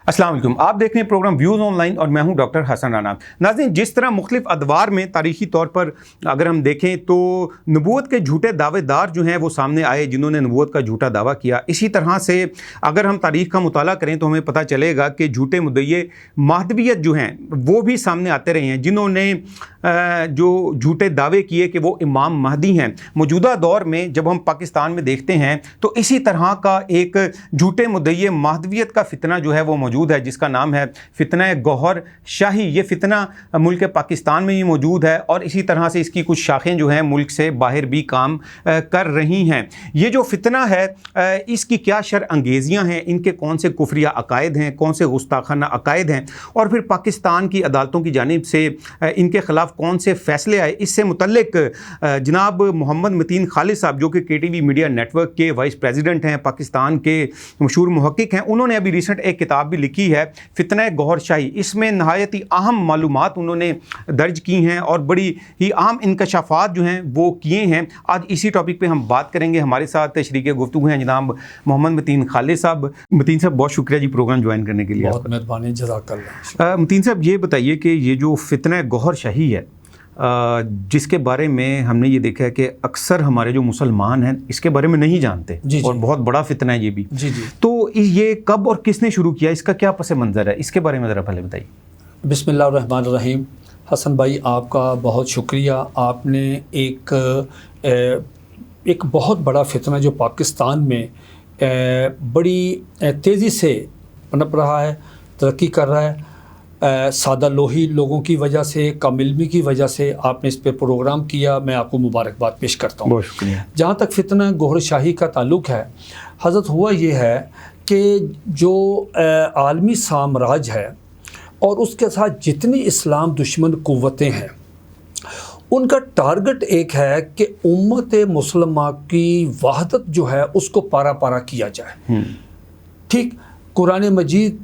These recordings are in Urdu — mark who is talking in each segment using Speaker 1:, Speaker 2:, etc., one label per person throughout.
Speaker 1: السلام علیکم، آپ دیکھ رہے ہیں پروگرام ویوز آن لائن اور میں ہوں ڈاکٹر حسن رانا۔ ناظرین، جس طرح مختلف ادوار میں تاریخی طور پر اگر ہم دیکھیں تو نبوت کے جھوٹے دعوے دار جو ہیں وہ سامنے آئے جنہوں نے نبوت کا جھوٹا دعویٰ کیا۔ اسی طرح سے اگر ہم تاریخ کا مطالعہ کریں تو ہمیں پتہ چلے گا کہ جھوٹے مدعی مہدویت جو ہیں وہ بھی سامنے آتے رہے ہیں، جنہوں نے جو جھوٹے دعوے کیے کہ وہ امام مہدی ہیں۔ موجودہ دور میں جب ہم پاکستان میں دیکھتے ہیں تو اسی طرح کا ایک جھوٹے مدعی مہدویت کا فتنہ جو ہے وہ موجود ہے، جس کا نام ہے فتنہ گوہر شاہی۔ یہ فتنہ ملک پاکستان میں ہی موجود ہے اور اسی طرح سے اس کی کچھ شاخیں جو ہیں ملک سے باہر بھی کام کر رہی ہیں۔ یہ جو فتنہ ہے اس کی کیا شر انگیزیاں ہیں، ان کے کون سے کفریہ عقائد ہیں، کون سے گستاخانہ عقائد ہیں، اور پھر پاکستان کی عدالتوں کی جانب سے ان کے خلاف کون سے فیصلے آئے، اس سے متعلق جناب محمد متین خالد صاحب جو کہ KTV میڈیا نیٹ ورک کے وائس پریزیڈنٹ ہیں، پاکستان کے مشہور محقق ہیں، انہوں نے ابھی ریسنٹ ایک کتاب بھی لکھی ہے فتنہ گوہر شاہی۔ اس میں نہایت ہی اہم معلومات انہوں نے درج کی ہیں اور بڑی ہی اہم انکشافات جو ہیں وہ کیے ہیں۔ آج اسی ٹاپک پہ ہم بات کریں گے۔ ہمارے ساتھ شریک گفتگو ہیں جناب محمد متین خالد صاحب۔ متین صاحب بہت شکریہ جی پروگرام جوائن کرنے کے لیے۔
Speaker 2: بہت مہربانی، جزاک اللہ۔
Speaker 1: متین صاحب یہ بتائیے کہ یہ جو فتنہ گوہر شاہی ہے جس کے بارے میں ہم نے یہ دیکھا ہے کہ اکثر ہمارے جو مسلمان ہیں اس کے بارے میں نہیں جانتے، اور بہت بڑا فتنہ ہے یہ بھی۔ تو یہ کب اور کس نے شروع کیا، اس کا کیا پس منظر ہے، اس کے بارے میں ذرا پہلے بتائیے۔
Speaker 2: بسم اللہ الرحمن الرحیم۔ حسن بھائی آپ کا بہت شکریہ، آپ نے ایک بہت بڑا فتنہ جو پاکستان میں بڑی تیزی سے پنپ رہا ہے، ترقی کر رہا ہے، سادہ لوہی لوگوں کی وجہ سے، کم علمی کی وجہ سے آپ نے اس پہ پروگرام کیا، میں آپ کو مبارکباد پیش کرتا ہوں۔
Speaker 1: بہت شکریہ۔
Speaker 2: جہاں تک فتنہ گوہر شاہی کا تعلق ہے حضرت، ہوا یہ ہے کہ جو عالمی سامراج ہے اور اس کے ساتھ جتنی اسلام دشمن قوتیں ہیں ان کا ٹارگٹ ایک ہے کہ امت مسلمہ کی وحدت جو ہے اس کو پارا پارا کیا جائے۔ ٹھیک، قرآن مجید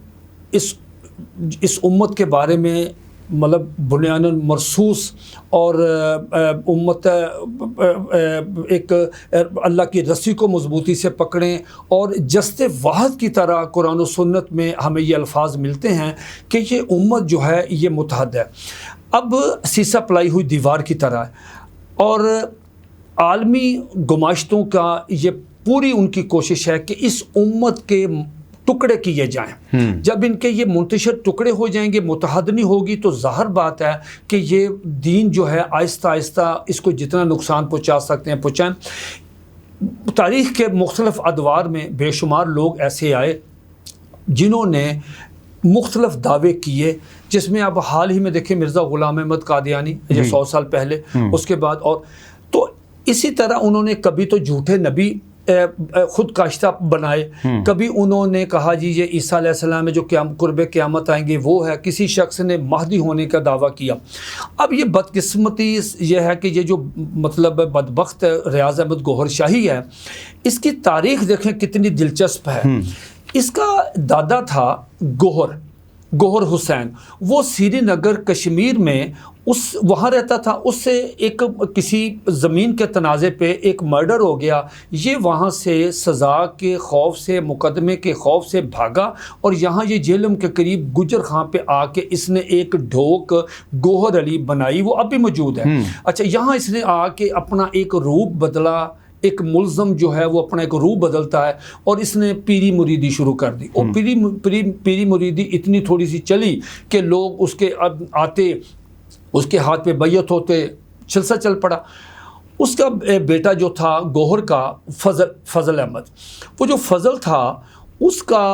Speaker 2: اس امت کے بارے میں مطلب بنیان مرصوص اور امت ایک اللہ کی رسی کو مضبوطی سے پکڑیں، اور جست واحد کی طرح قرآن و سنت میں ہمیں یہ الفاظ ملتے ہیں کہ یہ امت جو ہے یہ متحد ہے۔ اب سیسا پلائی ہوئی دیوار کی طرح ہے، اور عالمی گماشتوں کا یہ پوری ان کی کوشش ہے کہ اس امت کے ٹکڑے کیے جائیں۔ جب ان کے یہ منتشر ٹکڑے ہو جائیں گے، متحد نہیں ہوگی، تو ظاہر بات ہے کہ یہ دین جو ہے آہستہ آہستہ اس کو جتنا نقصان پہنچا سکتے ہیں پہنچائیں۔ تاریخ کے مختلف ادوار میں بے شمار لوگ ایسے آئے جنہوں نے مختلف دعوے کیے، جس میں اب حال ہی میں دیکھیں مرزا غلام احمد قادیانی یہ 100 سال پہلے، اس کے بعد اور تو اسی طرح انہوں نے کبھی تو جھوٹے نبی خود کاشتہ بنائے، کبھی انہوں نے کہا جی یہ عیسیٰ علیہ السلام میں جو قرب قیامت آئیں گے وہ ہے، کسی شخص نے مہدی ہونے کا دعویٰ کیا۔ اب یہ بدقسمتی یہ ہے کہ یہ جو مطلب بدبخت ریاض احمد گوہر شاہی ہے، اس کی تاریخ دیکھیں کتنی دلچسپ ہے۔ اس کا دادا تھا گوہر حسین، وہ سری نگر کشمیر میں وہاں رہتا تھا۔ اس سے ایک کسی زمین کے تنازع پہ ایک مرڈر ہو گیا، یہ وہاں سے سزا کے خوف سے، مقدمے کے خوف سے بھاگا، اور یہاں یہ جہلم کے قریب گجر خاں پہ آ کے اس نے ایک ڈھوک گوہر علی بنائی، وہ اب بھی موجود ہے۔ اچھا، یہاں اس نے آ کے اپنا ایک روپ بدلا، ایک ملزم جو ہے وہ اپنا ایک روح بدلتا ہے، اور اس نے پیری مریدی شروع کر دی، اور پیری مریدی اتنی تھوڑی سی چلی کہ لوگ اس کے آتے، اس کے ہاتھ پہ بیعت ہوتے، سلسلہ چل پڑا۔ اس کا بیٹا جو تھا گوہر کا فضل احمد، وہ جو فضل تھا اس کا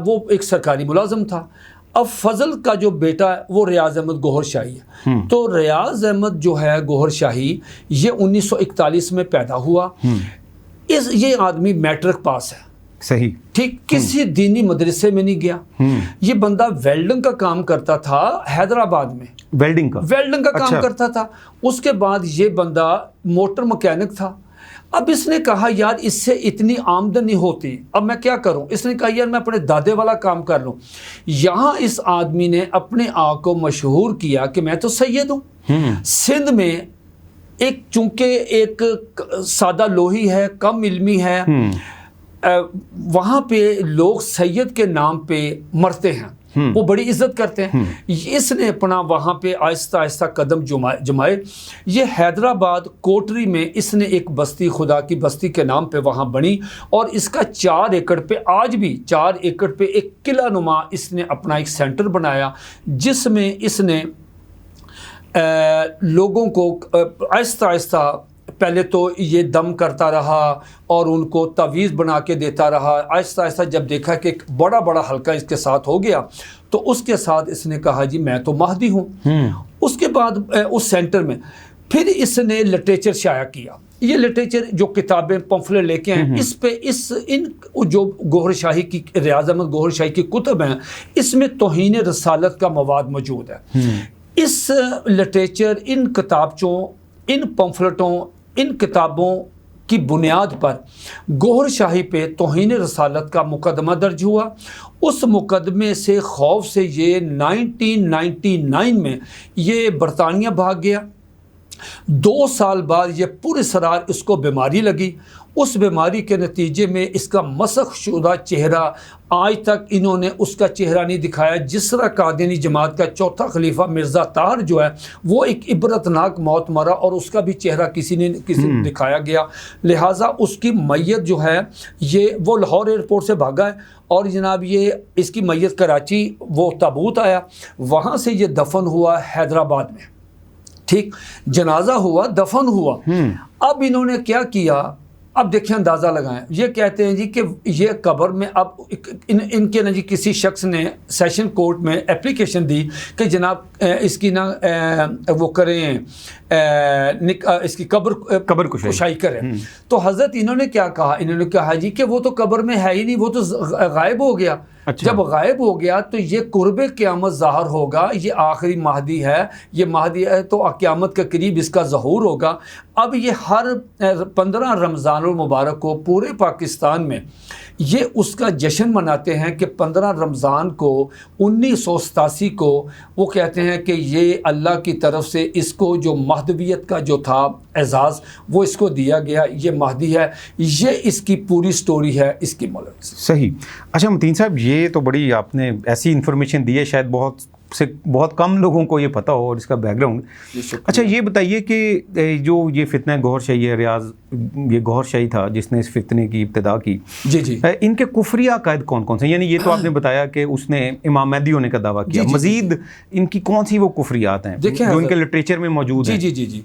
Speaker 2: وہ ایک سرکاری ملازم تھا۔ اب فضل کا جو بیٹا ہے وہ ریاض احمد گوہر شاہی ہے، تو ریاض احمد جو ہے گوہر شاہی یہ 1941 میں پیدا ہوا۔ یہ آدمی میٹرک پاس ہے،
Speaker 1: صحیح،
Speaker 2: ٹھیک، کسی دینی مدرسے میں نہیں گیا۔ یہ بندہ ویلڈنگ کا کام کرتا تھا حیدرآباد میں، ویلڈنگ کا کام کرتا تھا۔ اس کے بعد یہ بندہ موٹر مکینک تھا۔ اب اس نے کہا یار اس سے اتنی آمدن نہیں ہوتی، اب میں کیا کروں؟ اس نے کہا یار میں اپنے دادے والا کام کر لوں۔ یہاں اس آدمی نے اپنے آپ کو مشہور کیا کہ میں تو سید ہوں۔ سندھ میں چونکہ ایک سادہ لوہی ہے، کم علمی ہے، وہاں پہ لوگ سید کے نام پہ مرتے ہیں، وہ بڑی عزت کرتے ہیں۔ اس نے اپنا وہاں پہ آہستہ آہستہ قدم جمائے۔ یہ حیدرآباد کوٹری میں اس نے ایک بستی، خدا کی بستی کے نام پہ وہاں بنی، اور اس کا 4 ایکڑ پہ، آج بھی 4 ایکڑ پہ ایک قلعہ نما اس نے اپنا ایک سینٹر بنایا، جس میں اس نے لوگوں کو آہستہ آہستہ پہلے تو یہ دم کرتا رہا اور ان کو تعویذ بنا کے دیتا رہا۔ آہستہ آہستہ جب دیکھا کہ ایک بڑا بڑا حلقہ اس کے ساتھ ہو گیا تو اس کے ساتھ اس نے کہا جی میں تو مہدی ہوں۔ اس کے بعد اس سینٹر میں پھر اس نے لٹریچر شائع کیا۔ یہ لٹریچر جو کتابیں پمفلٹ لے کے ہیں، اس پہ ان جو گوہر شاہی کی، ریاض احمد گوہر شاہی کی کتب ہیں، اس میں توہین رسالت کا مواد موجود ہے۔ اس لٹریچر، ان کتابچوں، ان پمفلٹوں، ان کتابوں کی بنیاد پر گوہر شاہی پہ توہین رسالت کا مقدمہ درج ہوا۔ اس مقدمے سے خوف سے یہ 1999 میں یہ برطانیہ بھاگ گیا۔ 2 سال بعد یہ پراسرار اس کو بیماری لگی۔ اس بیماری کے نتیجے میں اس کا مسخ شدہ چہرہ، آج تک انہوں نے اس کا چہرہ نہیں دکھایا۔ جس طرح قادیانی جماعت کا چوتھا خلیفہ مرزا طاہر جو ہے وہ ایک عبرتناک موت مرا، اور اس کا بھی چہرہ کسی نے دکھایا گیا۔ لہٰذا اس کی میت جو ہے وہ لاہور ایئرپورٹ سے بھاگا ہے، اور جناب یہ اس کی میت کراچی وہ تابوت آیا، وہاں سے یہ دفن ہوا حیدرآباد میں۔ ٹھیک، جنازہ ہوا، دفن ہوا۔ اب انہوں نے کیا کیا، اب دیکھیں اندازہ لگائیں۔ یہ کہتے ہیں جی کہ یہ قبر میں، اب ان کے جی کسی شخص نے سیشن کورٹ میں اپلیکیشن دی کہ جناب اس کی وہ کریں، اس کی قبر کشائی کریں۔ تو حضرت انہوں نے کیا کہا، انہوں نے کہا جی کہ وہ تو قبر میں ہے ہی نہیں، وہ تو غائب ہو گیا۔ جب غائب ہو گیا تو یہ قرب قیامت ظاہر ہوگا، یہ آخری مہدی ہے، یہ مہدی ہے تو قیامت کے قریب اس کا ظہور ہوگا۔ اب یہ ہر 15 رمضان المبارک کو پورے پاکستان میں یہ اس کا جشن مناتے ہیں کہ 15 رمضان کو 1987 کو وہ کہتے ہیں کہ یہ اللہ کی طرف سے اس کو جو مہدویت کا جو تھا اعزاز وہ اس کو دیا گیا، یہ مہدی ہے۔ یہ اس کی پوری سٹوری ہے اس کی ملک سے۔
Speaker 1: صحیح۔ اچھا متین صاحب، یہ تو بڑی آپ نے ایسی انفارمیشن دی ہے شاید بہت کم لوگوں کو یہ پتہ ہو، اور اس کا بیک گراؤنڈ۔ اچھا یہ بتائیے کہ جو یہ فتنہ گوہر شاہی ہے، یہ گوہر شاہی تھا جس نے اس فتنے کی ابتدا کی، جی ان کے کفری عقائد کون کون سے؟ یعنی یہ تو آپ نے بتایا کہ اس نے امام مہدی ہونے کا دعویٰ کیا، مزید ان کی کون سی وہ کفریات ہیں جو ان کے لٹریچر میں موجود ہیں؟
Speaker 2: جی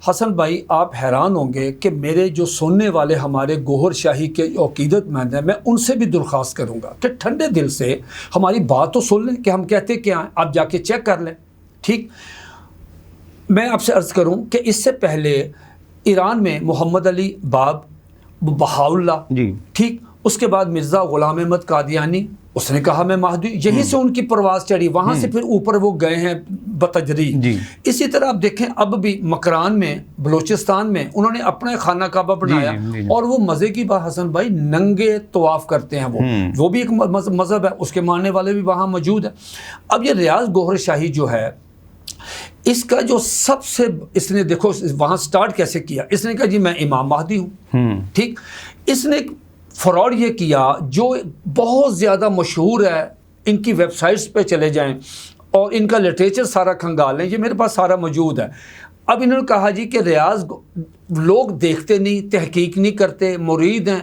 Speaker 2: حسن بھائی، آپ حیران ہوں گے کہ میرے جو سننے والے ہمارے گوہر شاہی کے عقیدت مند ہیں، میں ان سے بھی درخواست کروں گا کہ ٹھنڈے دل سے ہماری بات تو سن لیں کہ ہم کہتے کیا ہیں، آپ جا کے چیک کر لیں۔ ٹھیک، میں آپ سے عرض کروں کہ اس سے پہلے ایران میں محمد علی باب، بہاءاللہ،
Speaker 1: جی
Speaker 2: ٹھیک، اس کے بعد مرزا غلام احمد قادیانی، اس نے کہا میں مہدی، یہیں سے ان کی پرواز چڑھی، وہاں سے پھر اوپر وہ گئے ہیں بتدریج۔
Speaker 1: جی
Speaker 2: اسی طرح آپ دیکھیں اب بھی مکران میں، بلوچستان میں انہوں نے اپنا خانہ کعبہ بنایا، اور وہ مزے کی بات حسن بھائی ننگے طواف کرتے ہیں، وہ بھی ایک مذہب ہے، اس کے ماننے والے بھی وہاں موجود ہیں۔ اب یہ ریاض گوہر شاہی جو ہے، اس کا جو سب سے اس نے دیکھو وہاں سٹارٹ کیسے کیا، اس نے کہا جی میں امام مہدی ہوں۔ ٹھیک، اس نے فراڈ یہ کیا جو بہت زیادہ مشہور ہے، ان کی ویب سائٹس پہ چلے جائیں اور ان کا لٹریچر سارا کھنگال لیں، یہ میرے پاس سارا موجود ہے۔ اب انہوں نے کہا جی کہ ریاض لوگ دیکھتے نہیں، تحقیق نہیں کرتے، مرید ہیں۔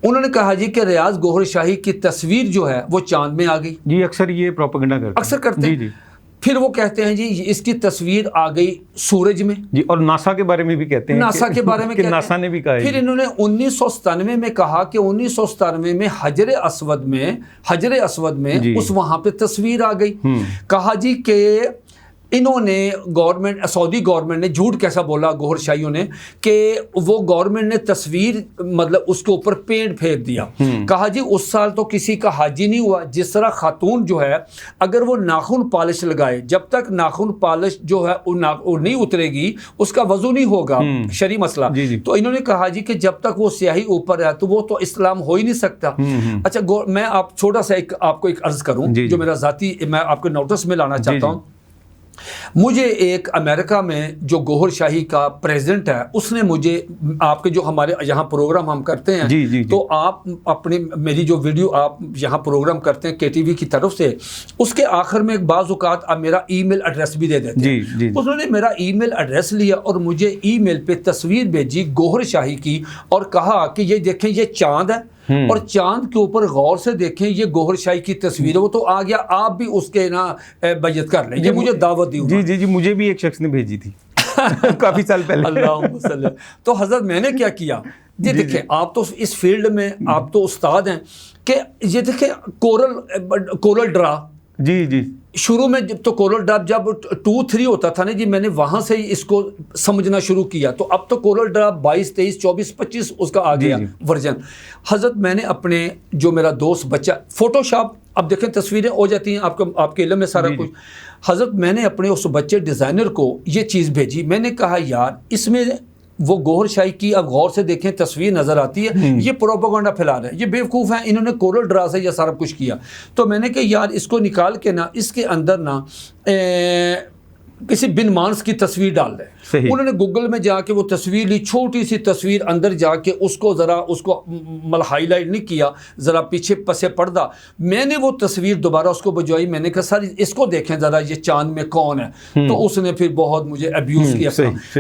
Speaker 2: انہوں نے کہا جی کہ ریاض گوہر شاہی کی تصویر جو ہے وہ چاند میں آ گئی۔
Speaker 1: جی اکثر یہ پروپیگنڈا کرتے ہیں،
Speaker 2: اکثر کرتے ہیں۔ پھر وہ کہتے ہیں جی اس کی تصویر آ گئی سورج میں،
Speaker 1: جی، اور ناسا کے بارے میں بھی کہتے ہیں،
Speaker 2: ناسا کے بارے میں
Speaker 1: کہ ناسا نے بھی کہا ہے۔
Speaker 2: پھر انہوں نے 1997 میں کہا کہ 1997 میں حجر اسود میں اس وہاں پہ تصویر آ گئی۔ کہا جی کہ انہوں نے گورنمنٹ، سعودی گورنمنٹ نے جھوٹ کیسا بولا گوہر شاہیوں نے کہ وہ گورنمنٹ نے تصویر مطلب اس کے اوپر پینٹ پھینک دیا۔ کہا جی اس سال تو کسی کا حاجی نہیں ہوا، جس طرح خاتون جو ہے اگر وہ ناخن پالش لگائے، جب تک ناخن پالش جو ہے وہ نہیں اترے گی اس کا وضو نہیں ہوگا، شرعی مسئلہ۔ تو انہوں نے کہا جی کہ جب تک وہ سیاہی اوپر ہے تو وہ تو اسلام ہو ہی نہیں سکتا۔ اچھا میں آپ چھوٹا سا آپ کو ایک عرض کروں جو میرا ذاتی میں آپ کو نوٹس میں لانا چاہتا ہوں مجھے ایک امریکہ میں جو گوہر شاہی کا پریزیڈنٹ ہے اس نے مجھے آپ کے جو ہمارے یہاں پروگرام ہم کرتے ہیں
Speaker 1: جی
Speaker 2: تو آپ اپنی میری جو ویڈیو آپ یہاں پروگرام کرتے ہیں کے ٹی وی کی طرف سے اس کے آخر میں بعض اوقات آپ میرا ای میل ایڈریس بھی دے دیتے ہیں. انہوں نے میرا ای میل ایڈریس لیا اور مجھے ای میل پہ تصویر بھیجی گوہر شاہی کی اور کہا کہ یہ دیکھیں یہ چاند ہے اور چاند کے اوپر غور سے دیکھیں یہ گوہر شاہی کی تصویر ہے. وہ تو آ گیا آپ بھی اس کے نا بیعت کر لیں. یہ مجھے دعوت دی.
Speaker 1: جی مجھے بھی ایک شخص نے بھیجی تھی کافی سال پہلے.
Speaker 2: اللہم صلی. تو حضرت میں نے کیا کیا یہ دیکھیں آپ تو اس فیلڈ میں آپ تو استاد ہیں کہ یہ دیکھیں کورل ڈرا
Speaker 1: جی
Speaker 2: شروع میں تو کورل ڈرا جب 2-3 ہوتا تھا نا جی میں نے وہاں سے ہی اس کو سمجھنا شروع کیا. تو اب تو کورل ڈرا 22 23 24 25 اس کا آ گیا ورژن. حضرت میں نے اپنے جو میرا دوست بچہ فوٹو شاپ اب دیکھیں تصویریں ہو جاتی ہیں آپ کے علم میں سارا کچھ. حضرت میں نے اپنے اس بچے ڈیزائنر کو یہ چیز بھیجی. میں نے کہا یار اس میں وہ گوہر شاہی کی اب غور سے دیکھیں تصویر نظر آتی ہے, یہ پروپیگنڈا پھیلا رہے ہیں, یہ بیوقوف ہیں, انہوں نے کورل ڈرا سے یہ سارا کچھ کیا. تو میں نے کہا یار اس کو نکال کے نا اس کے اندر نا کسی بن مانس کی تصویر ڈال دیں. انہوں نے گوگل میں جا کے وہ تصویر لی, چھوٹی سی تصویر, اندر جا کے اس کو ہائی لائٹ نہیں کیا, ذرا پیچھے پسے پردہ. میں نے وہ تصویر دوبارہ اس کو بجوائی. میں نے کہا سر اس کو دیکھیں ذرا یہ چاند میں کون ہے. تو اس نے پھر بہت مجھے ابیوز کیا.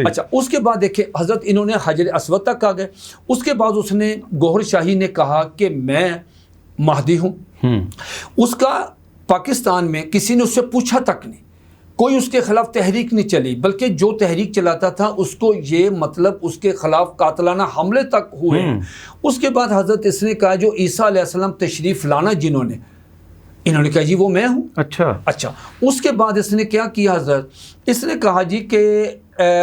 Speaker 2: اچھا اس کے بعد دیکھیں حضرت انہوں نے حجر اسود تک آ گئے. اس کے بعد اس نے گوہر شاہی نے کہا کہ میں مہدی ہوں. اس کا پاکستان میں کسی نے اس سے پوچھا تک نہیں, کوئی اس کے خلاف تحریک نہیں چلی, بلکہ جو تحریک چلاتا تھا اس کو یہ مطلب اس کے خلاف قاتلانہ حملے تک ہوئے. اس کے بعد حضرت اس نے کہا جو عیسیٰ علیہ السلام تشریف لانا انہوں نے کہا جی وہ میں ہوں. اچھا اس کے بعد اس نے کیا کیا حضرت, اس نے کہا جی کہ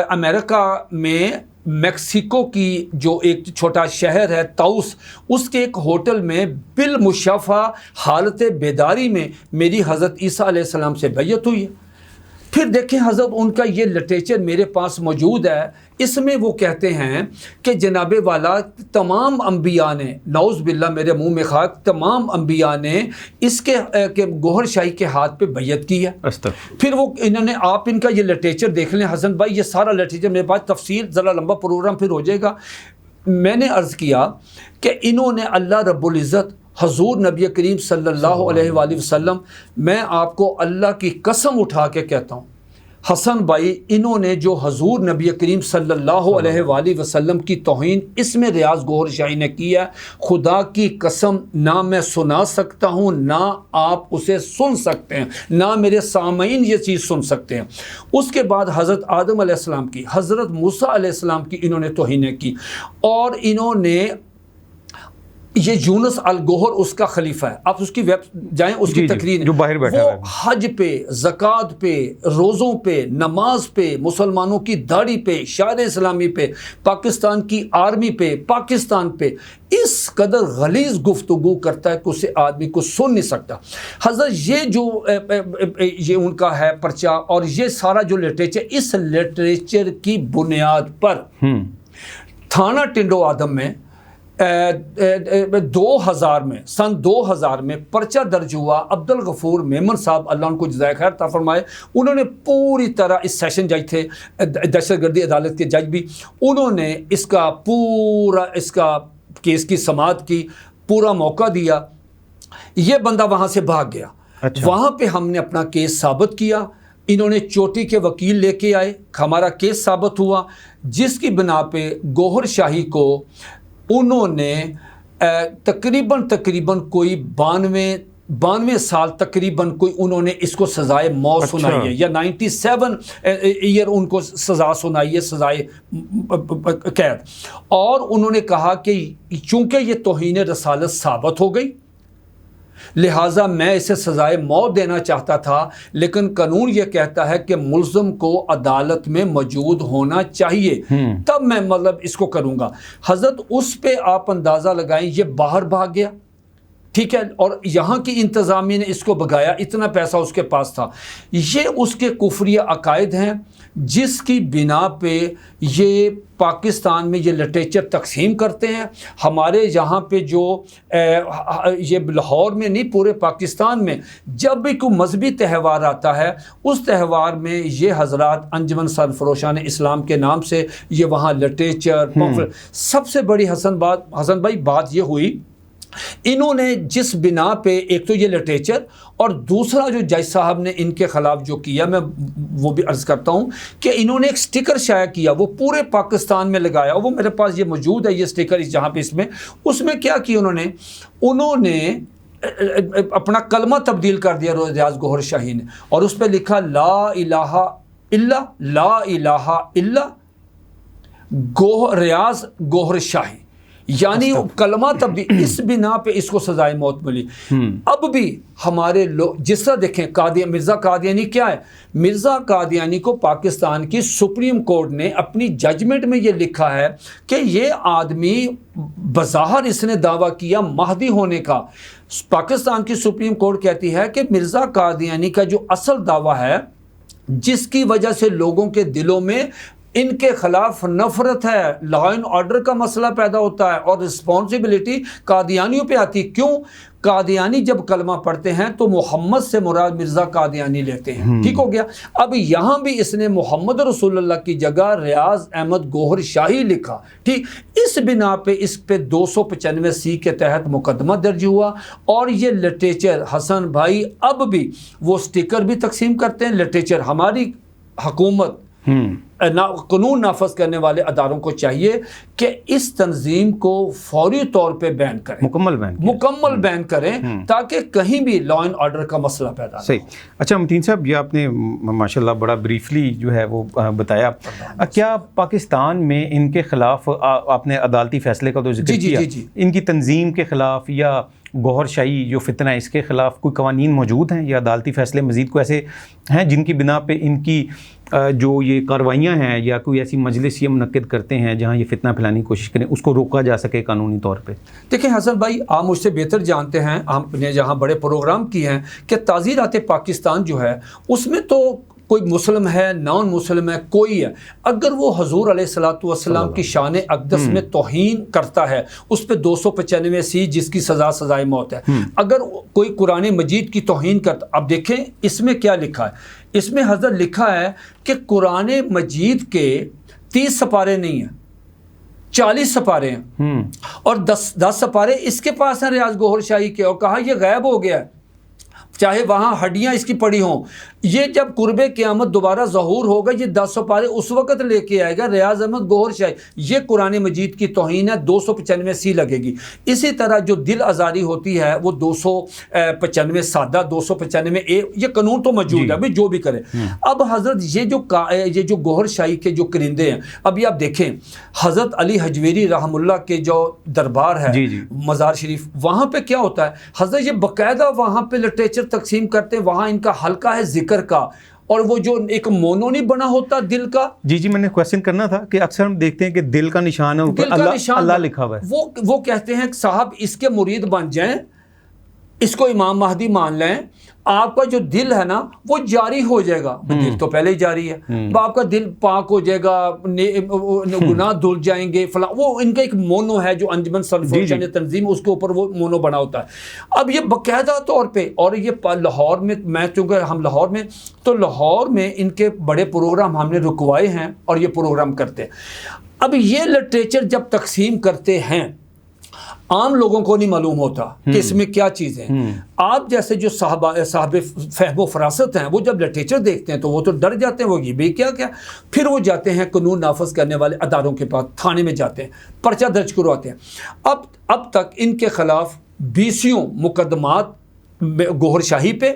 Speaker 2: امریکہ میں میکسیکو کی جو ایک چھوٹا شہر ہے تاؤس, اس کے ایک ہوٹل میں بالمشافہ حالت بیداری میں میری حضرت عیسیٰ علیہ السلام سے بیعت ہوئی ہے. پھر دیکھیں حضرت ان کا یہ لٹریچر میرے پاس موجود ہے. اس میں وہ کہتے ہیں کہ جناب والا تمام انبیاء نے, نعوذ باللہ میرے منہ میں خاک, تمام انبیاء نے اس کے گوہر شاہی کے ہاتھ پہ بیعت کی ہے. پھر وہ انہوں نے آپ ان کا یہ لٹریچر دیکھ لیں حسن بھائی, یہ سارا لٹریچر میرے پاس تفصیل, ذرا لمبا پروگرام پھر ہو جائے گا. میں نے عرض کیا کہ انہوں نے اللہ رب العزت حضور نبی کریم صلی اللہ علیہ وآلہ وسلم, میں آپ کو اللہ کی قسم اٹھا کے کہتا ہوں حسن بھائی, انہوں نے جو حضور نبی کریم صلی اللہ علیہ وآلہ وسلم کی توہین اس میں ریاض گوہر شاہی نے کی ہے, خدا کی قسم نہ میں سنا سکتا ہوں, نہ آپ اسے سن سکتے ہیں, نہ میرے سامعین یہ چیز سن سکتے ہیں. اس کے بعد حضرت آدم علیہ السلام کی, حضرت موسیٰ علیہ السلام کی انہوں نے توہینیں کی, اور انہوں نے یہ یونس الگوہر اس کا خلیفہ ہے, آپ اس کی ویب جائیں, اس کی تقریر
Speaker 1: جو باہر بیٹھا ہے,
Speaker 2: وہ حج پہ, زکوٰۃ پہ, روزوں پہ, نماز پہ, مسلمانوں کی داڑھی پہ, شعائر اسلامی پہ, پاکستان کی آرمی پہ, پاکستان پہ اس قدر غلیظ گفتگو کرتا ہے کہ اسے آدمی کو سن نہیں سکتا. حضرت یہ جو یہ ان کا ہے پرچہ اور یہ سارا جو لٹریچر, اس لٹریچر کی بنیاد پر تھانہ ٹنڈو آدم میں 2000 میں سن 2000 میں پرچہ درج ہوا. عبدالغفور میمن صاحب اللہ ان کو جزائے خیر عطا فرمائے, انہوں نے پوری طرح اس سیشن جج تھے, دہشت گردی عدالت کے جج بھی, انہوں نے اس کا پورا اس کا کیس کی سماعت کی, پورا موقع دیا. یہ بندہ وہاں سے بھاگ گیا. وہاں پہ ہم نے اپنا کیس ثابت کیا, انہوں نے چوٹی کے وکیل لے کے آئے, ہمارا کیس ثابت ہوا, جس کی بنا پہ گوہر شاہی کو انہوں نے تقریباً کوئی 92 سال تقریباً کوئی انہوں نے اس کو سزائے موت سنائی ہے, یا 97 ایئر ان کو سزا سنائی ہے, سزائے قید. اور انہوں نے کہا کہ چونکہ یہ توہین رسالت ثابت ہو گئی لہٰذا میں اسے سزائے موت دینا چاہتا تھا, لیکن قانون یہ کہتا ہے کہ ملزم کو عدالت میں موجود ہونا چاہیے, تب میں مطلب اس کو کروں گا. حضرت اس پہ آپ اندازہ لگائیں, یہ باہر بھاگ گیا, ٹھیک ہے، اور یہاں کی انتظامیہ نے اس کو بگایا، اتنا پیسہ اس کے پاس تھا. یہ اس کے کفریہ عقائد ہیں جس کی بنا پہ یہ پاکستان میں یہ لٹریچر تقسیم کرتے ہیں. ہمارے یہاں پہ جو یہ لاہور میں نہیں پورے پاکستان میں جب بھی کوئی مذہبی تہوار آتا ہے اس تہوار میں یہ حضرات انجمن سرفروشان اسلام کے نام سے یہ وہاں لٹریچر سب سے بڑی حسن بھائی بات یہ ہوئی، انہوں نے جس بنا پہ ایک تو یہ لٹریچر اور دوسرا جو جج صاحب نے ان کے خلاف جو کیا، میں وہ بھی عرض کرتا ہوں کہ انہوں نے ایک سٹیکر شائع کیا، وہ پورے پاکستان میں لگایا، وہ میرے پاس یہ موجود ہے یہ سٹیکر جہاں پہ اس میں کیا کیا انہوں نے اپنا کلمہ تبدیل کر دیا ریاض گوہر شاہی نے، اور اس پہ لکھا لا الہ الا لا الہ الا ریاض گوہر شاہی، یعنی کلمہ تبدیل. اس بنا پہ اس کو سزائے موت ملی. اب بھی ہمارے لوگ جس طرح دیکھیں مرزا قادیانی کیا ہے، مرزا قادیانی کو پاکستان کی سپریم کورٹ نے اپنی ججمنٹ میں یہ لکھا ہے کہ یہ آدمی بظاہر اس نے دعویٰ کیا مہدی ہونے کا. پاکستان کی سپریم کورٹ کہتی ہے کہ مرزا قادیانی کا جو اصل دعویٰ ہے جس کی وجہ سے لوگوں کے دلوں میں ان کے خلاف نفرت ہے، لا اینڈ آرڈر کا مسئلہ پیدا ہوتا ہے اور رسپانسبلٹی قادیانیوں پہ آتی. کیوں؟ قادیانی جب کلمہ پڑھتے ہیں تو محمد سے مراد مرزا قادیانی لیتے ہیں. ٹھیک ہو گیا. اب یہاں بھی اس نے محمد رسول اللہ کی جگہ ریاض احمد گوہر شاہی لکھا. ٹھیک، اس بنا پہ اس پہ 295C کے تحت مقدمہ درج ہوا. اور یہ لٹریچر حسن بھائی اب بھی وہ سٹیکر بھی تقسیم کرتے ہیں. لٹریچر ہماری حکومت قانون نافذ کرنے والے اداروں کو چاہیے کہ اس تنظیم کو فوری طور پہ بین کریں، مکمل بین کریں تاکہ کہیں بھی لا اینڈ آرڈر کا مسئلہ پیدا نہ ہو.
Speaker 1: صحیح. اچھا متین صاحب، یہ آپ نے ماشاءاللہ بڑا بریفلی جو ہے وہ بتایا. کیا پاکستان میں ان کے خلاف آپ نے عدالتی فیصلے کا تو ذکر کیا، ان کی تنظیم کے خلاف یا گوہر شاہی جو فتنہ ہے اس کے خلاف کوئی قوانین موجود ہیں یا عدالتی فیصلے مزید کو ایسے ہیں جن کی بنا پہ ان کی جو یہ کارروائیاں ہیں یا کوئی ایسی مجلس یہ منعقد کرتے ہیں جہاں یہ فتنہ پھیلانے کی کوشش کریں اس کو روکا جا سکے قانونی طور پہ؟
Speaker 2: دیکھیں حسن بھائی، آپ مجھ سے بہتر جانتے ہیں، ہم نے جہاں بڑے پروگرام کیے ہیں کہ تعزیرات پاکستان جو ہے اس میں تو کوئی مسلم ہے نان مسلم ہے کوئی ہے، اگر وہ حضور علیہ الصلوۃ والسلام کی شان اقدس میں توہین کرتا ہے اس پہ 295C جس کی سزائے موت ہے. اگر کوئی قرآن مجید کی توہین کرتا، اب دیکھیں اس میں کیا لکھا ہے، اس میں حضرت لکھا ہے کہ قرآن مجید کے 30 سپارے نہیں ہیں، 40 سپارے ہیں اور 10 سپارے اس کے پاس ہیں ریاض گوہر شاہی کے، اور کہا یہ غائب ہو گیا ہے، چاہے وہاں ہڈیاں اس کی پڑی ہوں. یہ جب قرب قیامت دوبارہ ظہور ہوگا یہ 10 سپارے اس وقت لے کے آئے گا ریاض احمد گوہر شاہی. یہ قرآن مجید کی توہین ہے، 295C لگے گی. اسی طرح جو دل آزاری ہوتی ہے وہ 295 سادہ 295A، یہ قانون تو موجود ہے، جو بھی کرے. اب حضرت یہ جو گوہر شاہی کے جو کرندے ہیں، ابھی آپ دیکھیں حضرت علی حجویری رحم اللہ کے جو دربار ہے مزار شریف، وہاں پہ کیا ہوتا ہے، حضرت یہ باقاعدہ وہاں پہ لٹریچر تقسیم کرتے ہیں. وہاں ان کا حلقہ ہے ذکر کا، اور وہ جو ایک مونو نہیں بنا ہوتا دل کا.
Speaker 1: جی میں نے کویسچن کرنا تھا کہ اکثر ہم دیکھتے ہیں کہ دل کا نشان ہے، اوپر اللہ لکھا ہوا ہے.
Speaker 2: وہ کہتے ہیں صاحب اس کے مرید بن جائیں، اس کو امام مہدی مان لیں، آپ کا جو دل ہے نا وہ جاری ہو جائے گا. دل تو پہلے ہی جاری ہے، آپ کا دل پاک ہو جائے گا، گناہ دھل جائیں گے فلاں. وہ ان کا ایک مونو ہے جو انجمن سرفروشان تنظیم اس کے اوپر وہ مونو بنا ہوتا ہے. اب یہ باقاعدہ طور پہ، اور یہ لاہور میں چونکہ ہم لاہور میں، تو لاہور میں ان کے بڑے پروگرام ہم نے رکوائے ہیں اور یہ پروگرام کرتے ہیں. اب یہ لٹریچر جب تقسیم کرتے ہیں عام لوگوں کو نہیں معلوم ہوتا کہ اس میں کیا چیز ہے. آپ جیسے جو صاحب فہم و فراست ہیں وہ جب لٹریچر دیکھتے ہیں تو وہ تو ڈر جاتے ہیں، وہ یہ بھی کیا پھر وہ جاتے ہیں قانون نافذ کرنے والے اداروں کے پاس، تھانے میں جاتے ہیں، پرچہ درج کرواتے ہیں. اب تک ان کے خلاف 20 مقدمات گوہر شاہی پہ،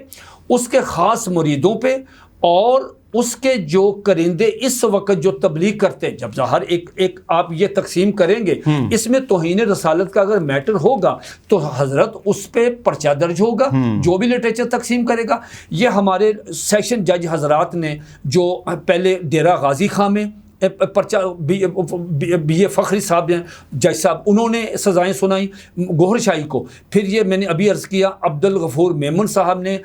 Speaker 2: اس کے خاص مریدوں پہ، اور اس کے جو کرندے اس وقت جو تبلیغ کرتے ہیں. جب ظاہر ایک آپ یہ تقسیم کریں گے، اس میں توہین رسالت کا اگر میٹر ہوگا تو حضرت اس پہ پرچہ درج ہوگا جو بھی لٹریچر تقسیم کرے گا. یہ ہمارے سیشن جج حضرات نے جو پہلے ڈیرہ غازی خان میں پرچہ بی اے فخری صاحب ہیں جج صاحب، انہوں نے سزائیں سنائی گوہر شاہی کو. پھر یہ میں نے ابھی عرض کیا عبد الغفور میمن صاحب نے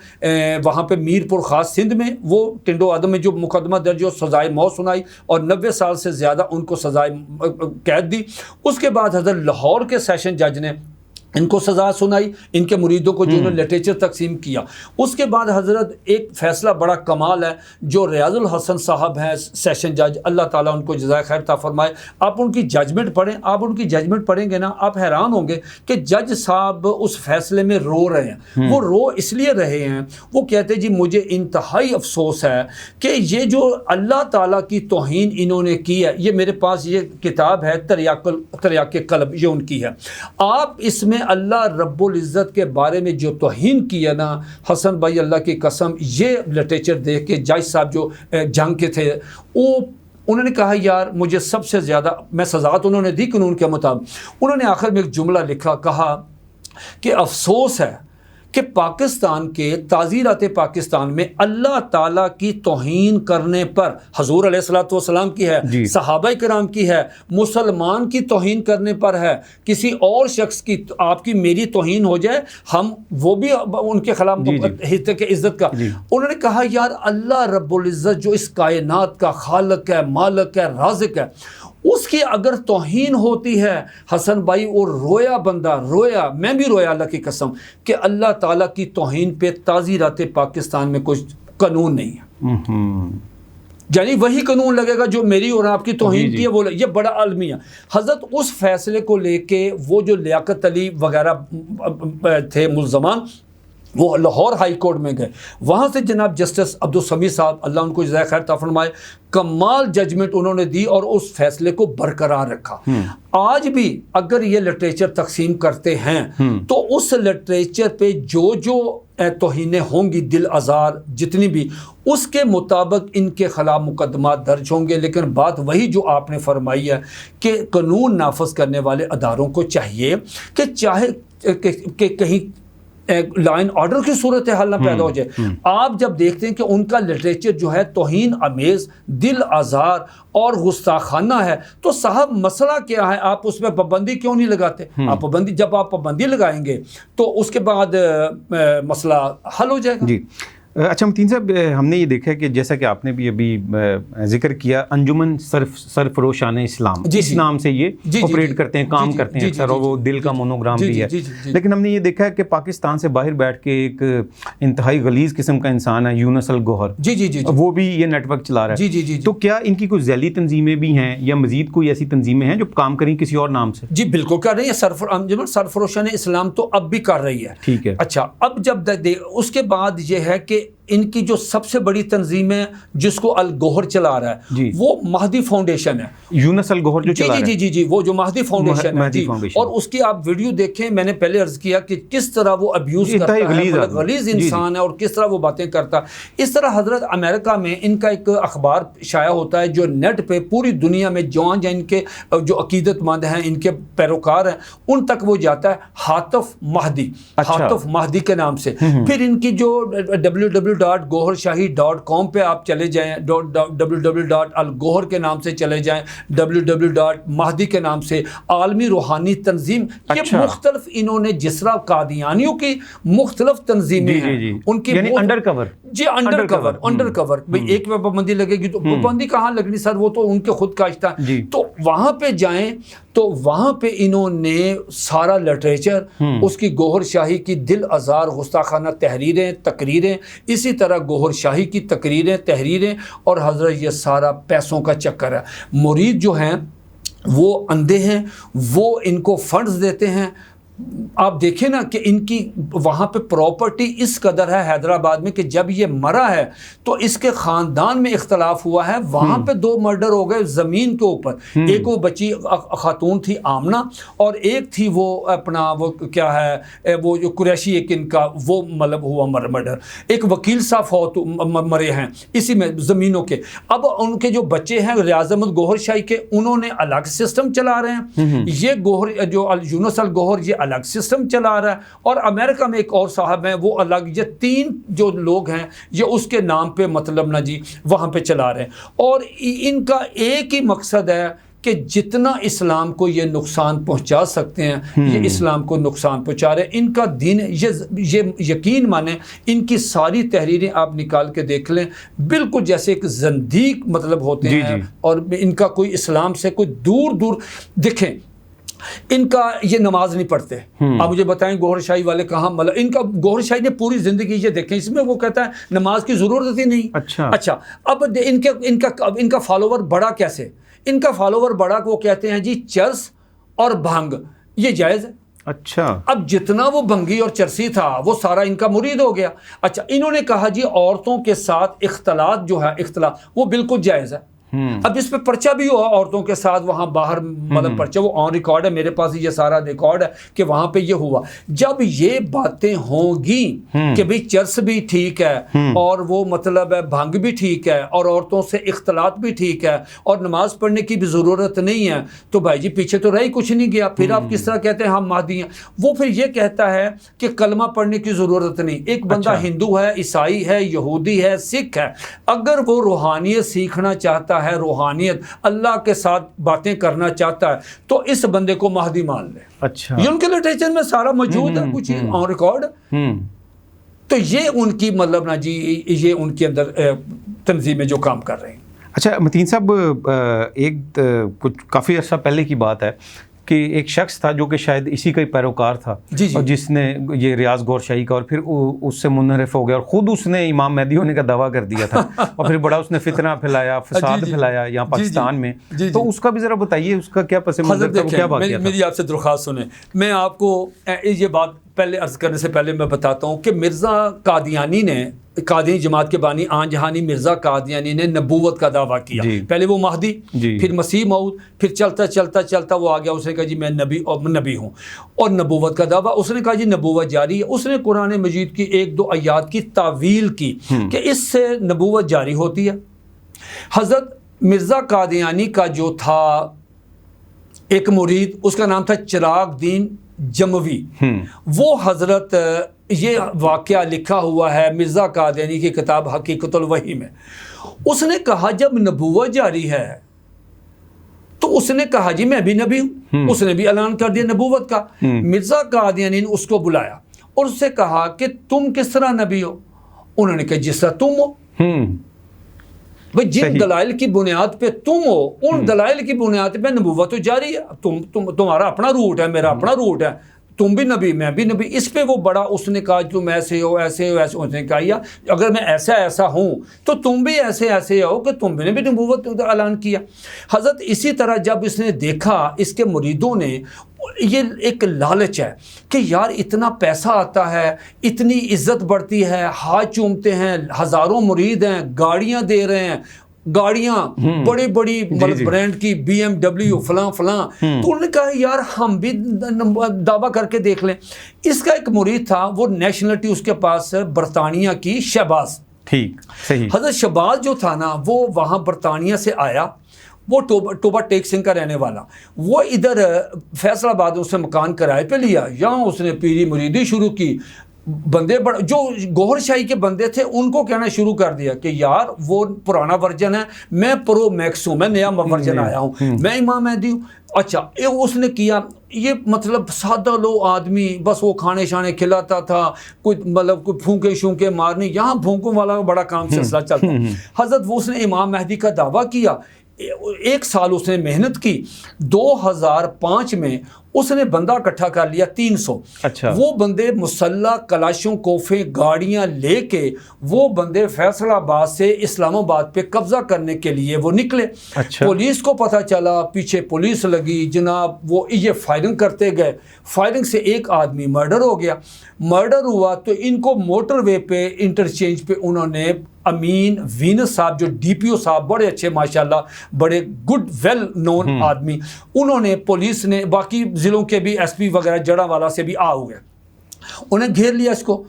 Speaker 2: وہاں پہ میر پور خاص سندھ میں وہ ٹنڈو آدم میں جو مقدمہ درج ہو سزائے موت سنائی اور 90 سال سے زیادہ ان کو سزائے قید دی. اس کے بعد حضرت لاہور کے سیشن جج نے ان کو سزا سنائی، ان کے مریدوں کو جو انہوں نے لٹریچر تقسیم کیا. اس کے بعد حضرت ایک فیصلہ بڑا کمال ہے جو ریاض الحسن صاحب ہیں سیشن جج، اللہ تعالیٰ ان کو جزائے خیر عطا فرمائے. آپ ان کی ججمنٹ پڑھیں، آپ ان کی ججمنٹ پڑھیں گے نا آپ حیران ہوں گے کہ جج صاحب اس فیصلے میں رو رہے ہیں. وہ رو اس لیے رہے ہیں، وہ کہتے جی مجھے انتہائی افسوس ہے کہ یہ جو اللہ تعالیٰ کی توہین انہوں نے کی ہے، یہ میرے پاس یہ کتاب ہے تریاق قلب، یہ ان کی ہے. آپ اس میں اللہ رب العزت کے بارے میں جو توہین کی ہے نا حسن بھائی، اللہ کی قسم، یہ لٹریچر دیکھ کے جج صاحب جو جنگ کے تھے وہ انہوں نے کہا یار مجھے سب سے زیادہ، میں سزا تو انہوں نے دی قانون کے مطابق، انہوں نے آخر میں ایک جملہ لکھا، کہا کہ افسوس ہے کہ پاکستان کے تعزیرات پاکستان میں اللہ تعالیٰ کی توہین کرنے پر، حضور علیہ الصلوۃ والسلام کی ہے، صحابہ کرام کی ہے، مسلمان کی توہین کرنے پر ہے، کسی اور شخص کی آپ کی میری توہین ہو جائے ہم وہ بھی ان کے خلاف حصے کے عزت کا. انہوں نے کہا یار اللہ رب العزت جو اس کائنات کا خالق ہے، مالک ہے، رازق ہے، اس کی اگر توہین ہوتی ہے حسن بھائی، اور رویا بندہ، رویا، میں بھی رویا اللہ کی قسم کہ اللہ تعالیٰ کی توہین پہ تعزیرات پاکستان میں کچھ قانون نہیں ہے. یعنی وہی قانون لگے گا جو میری اور آپ کی توہین کی ہے، وہ یہ بڑا عالمی ہے. حضرت اس فیصلے کو لے کے وہ جو لیاقت علی وغیرہ تھے ملزمان، وہ لاہور ہائی کورٹ میں گئے، وہاں سے جناب جسٹس عبدالسمیع صاحب اللہ ان کو جزائے خیر عطا فرمائے، کمال ججمنٹ انہوں نے دی اور اس فیصلے کو برقرار رکھا. آج بھی اگر یہ لٹریچر تقسیم کرتے ہیں تو اس لٹریچر پہ جو توہینیں ہوں گی دل آزار جتنی بھی، اس کے مطابق ان کے خلاف مقدمات درج ہوں گے. لیکن بات وہی جو آپ نے فرمائی ہے کہ قانون نافذ کرنے والے اداروں کو چاہیے کہ چاہے کہ کہیں لائن آرڈر کی صورت حال نہ پیدا ہو جائے. آپ جب دیکھتے ہیں کہ ان کا لٹریچر جو ہے توہین امیز، دل آزار اور گستاخانہ ہے، تو صاحب مسئلہ کیا ہے؟ آپ اس میں پابندی کیوں نہیں لگاتے؟ آپ پابندی، جب آپ پابندی لگائیں گے تو اس کے بعد مسئلہ حل ہو جائے گا.
Speaker 1: جی اچھا متین صاحب، ہم نے یہ دیکھا ہے کہ جیسا کہ آپ نے بھی ابھی ذکر کیا، انجمن سرفروشان اسلام اس نام سے یہ آپریٹ کرتے ہیں، کام کرتے ہیں اکثر، اور وہ دل کا مونوگرام بھی ہے. لیکن ہم نے یہ دیکھا ہے کہ پاکستان سے باہر بیٹھ کے ایک انتہائی غلیظ قسم کا انسان ہے یونس الگوہر، وہ بھی یہ نیٹ ورک چلا رہا ہے. تو کیا ان کی کوئی ذیلی تنظیمیں بھی ہیں یا مزید کوئی ایسی تنظیمیں ہیں جو کام کریں کسی اور نام سے؟
Speaker 2: جی بالکل کر رہی ہے. انجمن سرفروشان اسلام تو اب بھی کر رہی ہے.
Speaker 1: ٹھیک ہے.
Speaker 2: اچھا، اب جب اس کے بعد یہ ہے کہ ان کی جو سب سے بڑی تنظیم ہے جس کو الگوہر چلا رہا ہے وہ مہدی فاؤنڈیشن ہے.
Speaker 1: یونس الگوہر جو چلا رہا ہے،
Speaker 2: جی وہ جو مہدی فاؤنڈیشن ہے، اور اس کی آپ ویڈیو دیکھیں. میں نے پہلے عرض کیا کہ کس طرح وہ ابیوز کرتا ہے، غلیظ انسان ہے اور کس طرح وہ باتیں کرتا. اس طرح حضرت امریکہ میں ان کا ایک اخبار شائع ہوتا ہے جو نیٹ پہ پوری دنیا میں جوان ان کے جو عقیدت مند ہیں، ان کے پیروکار ہیں، ان تک وہ جاتا ہے، ہاتف مہدی، ہاتف مہدی کے نام سے. پھر ان کی جو www.goharshahi.com پہ آپ چلے جائیں، www.algohar کے نام سے چلے جائیں، www.mahdi کے نام سے، عالمی روحانی تنظیم. یہ مختلف انہوں نے جس طرح قادیانیوں کی مختلف تنظیمیں ہیں ان کی
Speaker 1: انڈر کور،
Speaker 2: جی انڈر کور. بھئی ایک پہ پابندی لگے گی تو پابندی کہاں لگنی سر، وہ تو ان کے خود کاشتہ. تو وہاں پہ جائیں تو وہاں پہ انہوں نے سارا لٹریچر، اس کی گوہر شاہی کی دل آزار گستاخانہ تحریریں، تقریریں، اسی طرح گوہر شاہی کی تقریریں، تحریریں، اور حضرت یہ سارا پیسوں کا چکر ہے. مرید جو ہیں وہ اندھے ہیں، وہ ان کو فنڈز دیتے ہیں. آپ دیکھیں نا کہ ان کی وہاں پہ پراپرٹی اس قدر ہے حیدرآباد میں کہ جب یہ مرا ہے تو اس کے خاندان میں اختلاف ہوا ہے. وہاں پہ 2 مرڈر ہو گئے زمین کے اوپر. ایک وہ بچی خاتون تھی آمنہ، اور ایک تھی وہ اپنا وہ کیا ہے وہ جو قریشی ایک ان کا وہ مطلب ہوا مرڈر. ایک وکیل صاحب مرے ہیں اسی میں زمینوں کے. اب ان کے جو بچے ہیں ریاض احمد گوہر شاہی کے، انہوں نے الگ سسٹم چلا رہے ہیں. یہ گوہر جو یونس الگوہر یہ الگ سسٹم چلا رہا ہے، اور امریکہ میں ایک اور صاحب ہیں وہ الگ، یہ 3 جو لوگ ہیں یہ اس کے نام پہ مطلب نا جی وہاں پہ چلا رہے ہیں، اور ان کا ایک ہی مقصد ہے کہ جتنا اسلام کو یہ نقصان پہنچا سکتے ہیں یہ اسلام کو نقصان پہنچا رہے ہیں۔ ان کا دین یہ یقین مانیں، ان کی ساری تحریریں آپ نکال کے دیکھ لیں، بالکل جیسے ایک زندیق مطلب ہوتے ہیں، اور ان کا کوئی اسلام سے کوئی دور دور دیکھیں، ان کا یہ نماز نہیں پڑھتے۔ آپ مجھے بتائیں گوھر شاہی والے کہاں، مطلب ان کا گوھر شاہی نے پوری زندگی یہ دیکھیں، اس میں وہ کہتا ہے نماز کی ضرورت ہی نہیں۔ اچھا اب ان کا فالوور بڑا کیسے؟ ان کا فالوور بڑا کو کہتے ہیں جی چرس اور بھنگ، یہ جائز ہے۔
Speaker 1: اچھا
Speaker 2: اب جتنا وہ بھنگی اور چرسی تھا وہ سارا ان کا مرید ہو گیا۔ اچھا انہوں نے کہا جی عورتوں کے ساتھ اختلاط جو ہے، اختلاط وہ بالکل جائز ہے۔ اب اس پہ پرچہ بھی ہوا عورتوں کے ساتھ وہاں باہر، مطلب پرچہ وہ آن ریکارڈ ہے، میرے پاس یہ سارا ریکارڈ ہے کہ وہاں پہ یہ ہوا۔ جب یہ باتیں ہوں گی کہ بھئی چرس بھی ٹھیک ہے اور وہ مطلب ہے بھنگ بھی ٹھیک ہے اور عورتوں سے اختلاط بھی ٹھیک ہے اور نماز پڑھنے کی بھی ضرورت نہیں ہے، تو بھائی جی پیچھے تو رہی کچھ نہیں گیا۔ پھر آپ کس طرح کہتے ہیں ہم مہدی ہیں؟ وہ پھر یہ کہتا ہے کہ کلمہ پڑھنے کی ضرورت نہیں۔ ایک بندہ ہندو ہے، عیسائی ہے، یہودی ہے، سکھ ہے، اگر وہ روحانیت سیکھنا چاہتا ہے، روحانیت اللہ کے ساتھ باتیں کرنا چاہتا ہے، تو اس بندے کو مہدی مان لے۔
Speaker 1: اچھا
Speaker 2: یہ ان کے لٹریچر میں سارا موجود ہے، کچھ آن ریکارڈ۔ تو یہ ان کی مطلب نا جی یہ ان کے اندر تنظیمیں جو کام کر رہے ہیں۔
Speaker 1: اچھا متین صاحب، ایک کچھ کافی عرصہ پہلے کی بات ہے کہ ایک شخص تھا جو کہ شاید اسی کا ہی پیروکار تھا، اور جس نے یہ ریاض گور شاہی کا، اور پھر اس سے منحرف ہو گیا اور خود اس نے امام مہدی ہونے کا دعویٰ کر دیا تھا، اور پھر بڑا اس نے فتنہ پھیلایا، فساد پھیلایا یہاں پاکستان میں۔ تو اس کا بھی ذرا بتائیے، اس کا کیا پس منظر تھا، کیا واقعہ تھا؟
Speaker 2: میری آپ سے درخواست سنیں، میں آپ کو یہ بات پہلے عرض کرنے سے پہلے میں بتاتا ہوں کہ مرزا قادیانی نے، قادیانی جماعت کے بانی آن جہانی مرزا قادیانی نے نبوت کا دعویٰ کیا۔ پہلے وہ مہدی، پھر مسیح موعود، پھر چلتا چلتا چلتا وہ آ گیا، اس نے کہا جی میں نبی ہوں، اور نبوت کا دعویٰ اس نے کہا جی نبوت جاری ہے۔ اس نے قرآن مجید کی 1-2 آیات کی تعویل کی کہ اس سے نبوت جاری ہوتی ہے۔ حضرت مرزا قادیانی کا جو تھا ایک مرید، اس کا نام تھا چراغ دین جموی، وہ حضرت یہ واقعہ لکھا ہوا ہے مرزا قادیانی کی کتاب حقیقت الوحی میں۔ اس نے کہا جب نبوت جاری ہے تو اس نے کہا جی میں بھی نبی ہوں، اس نے بھی اعلان کر دیا نبوت کا۔ مرزا قادیانی نے اس کو بلایا اور اس سے کہا کہ تم کس طرح نبی ہو؟ انہوں نے کہا جس طرح تم ہو۔ بھئی جن دلائل کی بنیاد پہ تم ہو، ان دلائل کی بنیاد پہ نبوت تو جاری ہے۔ تمہارا اپنا روٹ ہے، میرا اپنا روٹ ہے، تم بھی نبی میں بھی نبی۔ اس پہ وہ بڑا اس نے کہا تم ایسے ہو ایسے ہو ایسے، اس نے کہا یا اگر میں ایسا ہوں تو تم بھی ایسے ہو کہ تم نے بھی نبوت اعلان کیا۔ حضرت اسی طرح جب اس نے دیکھا، اس کے مریدوں نے، یہ ایک لالچ ہے کہ یار اتنا پیسہ آتا ہے، اتنی عزت بڑھتی ہے، ہاتھ چومتے ہیں، ہزاروں مرید ہیں، گاڑیاں دے رہے ہیں، گاڑیاں بڑی بڑی برانڈ کی BMW فلاں، تو انہوں نے کہا یار ہم بھی دعویٰ کر کے دیکھ لیں۔ اس کا ایک مرید تھا، وہ نیشنلٹی اس کے پاس برطانیہ کی، شہباز۔
Speaker 1: ٹھیک صحیح۔
Speaker 2: حضرت شہباز جو تھا نا، وہ وہاں برطانیہ سے آیا، وہ ٹوبا ٹیک سنگھ کا رہنے والا، وہ ادھر فیصل آباد اس نے مکان کرائے پہ لیا، یہاں اس نے پیری مریدی شروع کی۔ بندے جو گوھر شاہی کے بندے تھے ان کو کہنا شروع کر دیا کہ یار وہ پرانا ورژن ہے، میں پرو میکس ہوں، میں نیا ورژن آیا ہوں، میں امام مہدی ہوں۔ اچھا اس نے کیا، یہ مطلب سادہ لو آدمی، بس وہ کھانے شانے کھلاتا تھا، کوئی مطلب کوئی پھونکے شونکے مارنی، یہاں پھونکوں والا بڑا کام سلسلہ چلتا۔ حضرت وہ اس نے امام مہدی کا دعویٰ کیا، 1 سال اس نے محنت کی۔ 2005 میں اس نے بندہ اکٹھا کر لیا 300۔
Speaker 1: اچھا
Speaker 2: وہ بندے مسلح، کلاشوں کوفیں، گاڑیاں لے کے وہ بندے فیصل آباد سے اسلام آباد پہ قبضہ کرنے کے لیے وہ نکلے۔
Speaker 1: اچھا
Speaker 2: پولیس کو پتہ چلا، پیچھے پولیس لگی جناب، وہ یہ فائرنگ کرتے گئے، فائرنگ سے ایک آدمی مرڈر ہو گیا۔ مرڈر ہوا تو ان کو موٹر وے پہ انٹرچینج پہ انہوں نے امین وینس صاحب جو DPO صاحب، بڑے اچھے ماشاءاللہ، بڑے گڈ ویل نون آدمی، انہوں نے، پولیس نے، باقی ضلعوں کے بھی SP وغیرہ جڑا والا سے بھی ہو گئے، انہیں گھیر لیا اس کو۔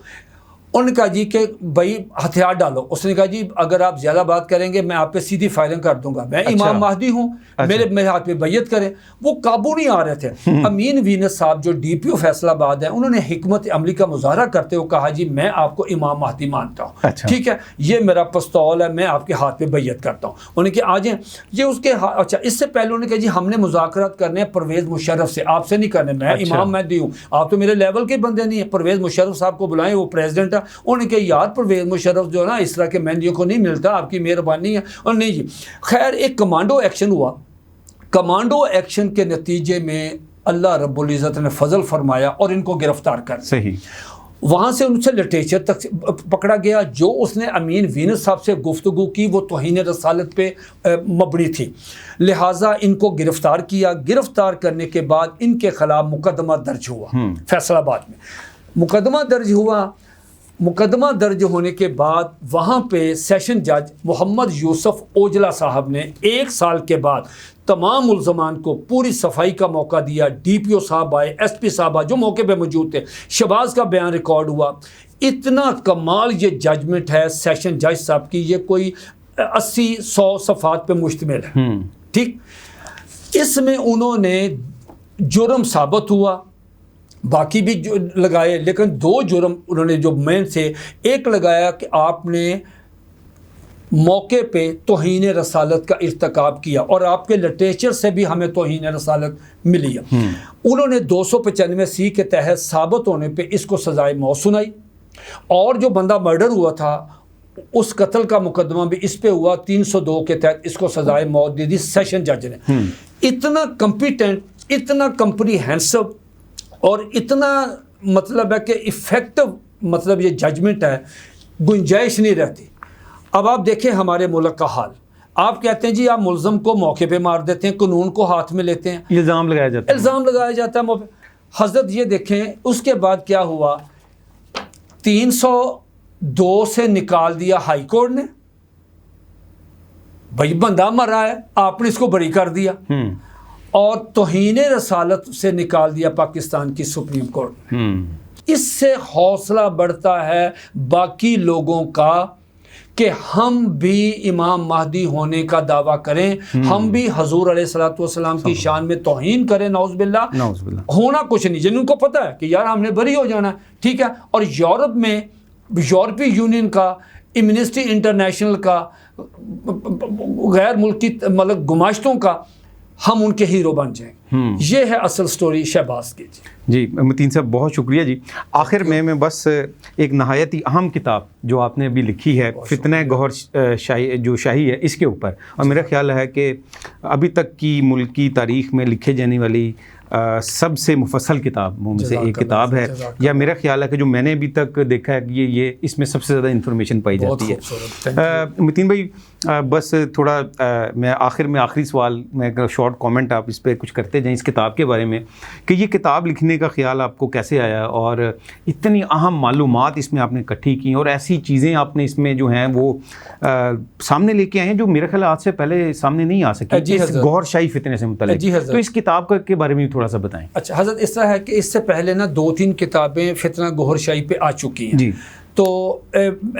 Speaker 2: انہوں نے کہا جی کہ بھائی ہتھیار ڈالو. اس نے کہا جی اگر آپ زیادہ بات کریں گے میں آپ پہ سیدھی فائرنگ کر دوں گا, میں امام مہدی ہوں, میرے ہاتھ پہ بیعت کریں. وہ قابو نہیں آ رہے تھے. امین وینس صاحب جو ڈی پی او فیصل آباد ہیں, انہوں نے حکمت عملی کا مظاہرہ کرتے ہوئے کہا جی میں آپ کو امام مہدی مانتا ہوں, ٹھیک ہے, یہ میرا پستول ہے, میں آپ کے ہاتھ پہ بیعت کرتا ہوں. انہوں نے کہا آ جائیں. یہ اس کے اچھا اس سے پہلے انہوں نے کہا جی ہم نے مذاکرات کرنے ہیں پرویز مشرف سے, آپ سے نہیں کرنے, میں امام مہدی ہوں, آپ تو میرے لیول کے بندے نہیں ہیں. پرویز مشرف صاحب کو بلائیں, وہ پریزیڈنٹ ہے. انہوں نے کہا یار پرویز مشرف جو ہے نا اس طرح کے مہندیوں کو نہیں ملتا, آپ کی مہربانی ہے. اور نہیں جی, خیر ایک کمانڈو ایکشن ہوا. کمانڈو ایکشن کے نتیجے میں اللہ رب العزت نے فضل فرمایا اور ان کو گرفتار کر.
Speaker 1: صحیح.
Speaker 2: وہاں سے ان سے لٹریچر تک پکڑا گیا. جو اس نے امین وینس صاحب سے گفتگو کی وہ توہین رسالت پہ مبنی تھی, لہٰذا ان کو گرفتار کیا. گرفتار کرنے کے بعد ان کے خلاف مقدمہ درج ہوا فیصل آباد میں. مقدمہ درج ہوا. مقدمہ درج ہونے کے بعد وہاں پہ سیشن جج محمد یوسف اوجلا صاحب نے 1 سال کے بعد تمام ملزمان کو پوری صفائی کا موقع دیا. ڈی پی او صاحب آئے, ایس پی صاحب آئے جو موقع پہ موجود تھے, شہباز کا بیان ریکارڈ ہوا. اتنا کمال یہ ججمنٹ ہے سیشن جج صاحب کی, یہ کوئی 80-100 صفحات پہ مشتمل ہے, ٹھیک. اس میں انہوں نے جرم ثابت ہوا, باقی بھی جو لگائے, لیکن 2 جرم انہوں نے جو مین سے, ایک لگایا کہ آپ نے موقع پہ توہین رسالت کا ارتکاب کیا اور آپ کے لٹریچر سے بھی ہمیں توہین رسالت ملی ہے. انہوں نے 295C کے تحت ثابت ہونے پہ اس کو سزائے موت سنائی, اور جو بندہ مرڈر ہوا تھا اس قتل کا مقدمہ بھی اس پہ ہوا, 302 کے تحت اس کو سزائے موت دے دی سیشن جج نے. اتنا کمپیٹنٹ, اتنا کمپریہنسو اور اتنا مطلب ہے کہ افیکٹو مطلب یہ ججمنٹ ہے, گنجائش نہیں رہتی. اب آپ دیکھیں ہمارے ملک کا حال. آپ کہتے ہیں جی آپ ملزم کو موقع پہ مار دیتے ہیں, قانون کو ہاتھ میں لیتے ہیں,
Speaker 1: الزام لگایا جاتا
Speaker 2: ہے. حضرت یہ دیکھیں اس کے بعد کیا ہوا, 302 سے نکال دیا ہائی کورٹ نے. بھائی بندہ مرا ہے, آپ نے اس کو بری کر دیا. اور توہین رسالت سے نکال دیا پاکستان کی سپریم کورٹ. اس سے حوصلہ بڑھتا ہے باقی لوگوں کا کہ ہم بھی امام مہدی ہونے کا دعویٰ کریں, ہم بھی حضور علیہ الصلوۃ والسلام کی شان میں توہین کریں. نعوذ باللہ. ہونا کچھ نہیں, جن کو پتہ ہے کہ یار ہم نے بری ہو جانا ہے, ٹھیک ہے. اور یورپ میں یورپی یونین کا, ایمنسٹی انٹرنیشنل کا, غیر ملکی مطلب گماشتوں کا, ہم ان کے ہیرو بن جائیں. یہ ہے اصل سٹوری شہباز کی.
Speaker 1: جی متین صاحب بہت شکریہ جی. آخر میں بس ایک نہایت ہی اہم کتاب جو آپ نے ابھی لکھی ہے, فتنہ گوہر شاہی جو شاہی ہے, اس کے اوپر, اور میرا خیال ہے کہ ابھی تک کی ملکی تاریخ میں لکھے جانے والی سب سے مفصل کتابوں میں سے ایک کتاب ہے, یا میرا خیال ہے کہ جو میں نے ابھی تک دیکھا ہے کہ یہ اس میں سب سے زیادہ انفارمیشن پائی جاتی ہے. متین بھائی بس تھوڑا میں آخری سوال میں شارٹ کامنٹ آپ اس پہ کچھ کرتے جائیں اس کتاب کے بارے میں, کہ یہ کتاب لکھنے کا خیال آپ کو کیسے آیا, اور اتنی اہم معلومات اس میں آپ نے اکٹھی کی, اور ایسی چیزیں آپ نے اس میں جو ہیں وہ سامنے لے کے آئے ہیں جو میرا خیال آج سے پہلے سامنے نہیں آ سکی گوہر شاہی فتنے سے متعلق. تو اس کتاب کے بارے میں تھوڑا سا بتائیں.
Speaker 2: اچھا حضرت, اس طرح ہے کہ اس سے پہلے نا 2-3 کتابیں فتنہ گوہر شاہی پہ آ چکی ہیں. تو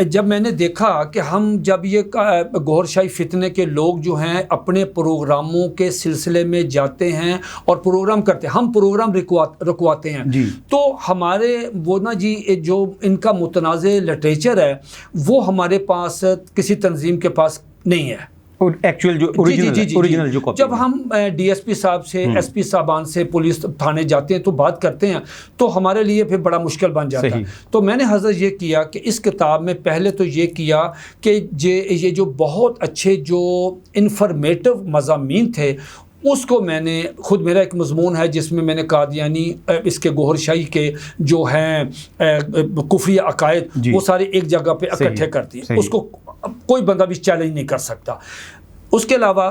Speaker 2: جب میں نے دیکھا کہ ہم جب یہ گوہر شاہی فتنے کے لوگ جو ہیں اپنے پروگراموں کے سلسلے میں جاتے ہیں اور پروگرام کرتے ہیں, ہم پروگرام رکواتے ہیں, تو ہمارے وہ نا جی جو ان کا متنازع لٹریچر ہے وہ ہمارے پاس کسی تنظیم کے پاس نہیں ہے.
Speaker 1: ایکچوئل جو اوریجنل جو کاپی.
Speaker 2: جب ہم ڈی ایس پی صاحب سے, ایس پی صاحبان سے, پولیس تھانے جاتے ہیں تو بات کرتے ہیں, تو ہمارے لیے پھر بڑا مشکل بن جاتا ہے. تو میں نے حضرت یہ کیا کہ اس کتاب میں پہلے تو یہ کیا کہ یہ جو بہت اچھے جو انفارمیٹو مضامین تھے اس کو میں نے خود, میرا ایک مضمون ہے جس میں میں نے قادیانی اس کے گوہر شاہی کے جو ہیں کفری عقائد وہ سارے ایک جگہ پہ اکٹھے کر دیے. اس کو کوئی بندہ بھی چیلنج نہیں کر سکتا. اس کے علاوہ